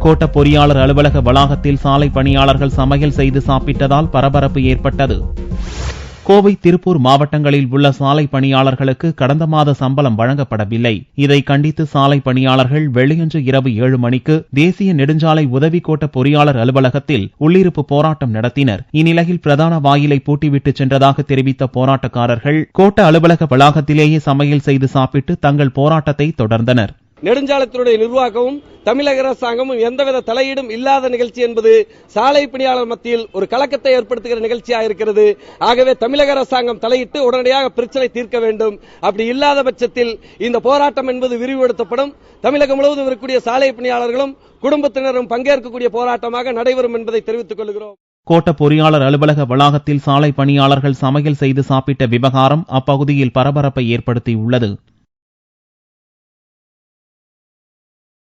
கோட்ட பொறியாளர் அலுவலக வளாகத்தில் சாலை பணியாளர்கள் சமையல் செய்து சாப்பிட்டதால் பரபரப்பு ஏற்பட்டது. கோவை, திருப்பூர் மாவட்டங்களில் உள்ள சாலை பணியாளர்களுக்கு கடந்த மாத சம்பளம் வழங்கப்படவில்லை. இதை கண்டித்து சாலை பணியாளர்கள் வெள்ளியன்று இரவு 7 மணிக்கு தேசிய நெடுஞ்சாலை உதவி கோட்ட பொறியாளர் அலுவலகத்தில் உள்ளிருப்பு போராட்டம் நடத்தினர். இந்நிலையில் பிரதான வாயிலை பூட்டிவிட்டு சென்றதாக தெரிவித்த போராட்டக்காரர்கள் கோட்ட அலுவலக வளாகத்திலேயே சமையல் செய்து சாப்பிட்டு தங்கள் போராட்டத்தை தொடர்ந்தனர். நெடுஞ்சாலைத்துறையுடைய நிர்வாகமும் தமிழக அரசாங்கமும் எந்தவித தலையீடும் இல்லாத நிகழ்ச்சி என்பது சாலை பணியாளர் மத்தியில் ஒரு கலக்கத்தை ஏற்படுத்துகிற நிகழ்ச்சியாக இருக்கிறது. ஆகவே தமிழக அரசாங்கம் தலையிட்டு உடனடியாக பிரச்சனை தீர்க்க வேண்டும். அப்படி இல்லாத பட்சத்தில் இந்த போராட்டம் என்பது விரிவுபடுத்தப்படும். தமிழகம் முழுவதும் இருக்கக்கூடிய சாலை பணியாளர்களும் குடும்பத்தினரும் பங்கேற்கக்கூடிய போராட்டமாக நடைபெறும் என்பதை தெரிவித்துக் கொள்கிறோம். கோட்ட பொறியாளர் அலுவலக வளாகத்தில் சாலை பணியாளர்கள் சமையல் செய்து சாப்பிட்ட விவகாரம் அப்பகுதியில் பரபரப்பை ஏற்படுத்தியுள்ளது.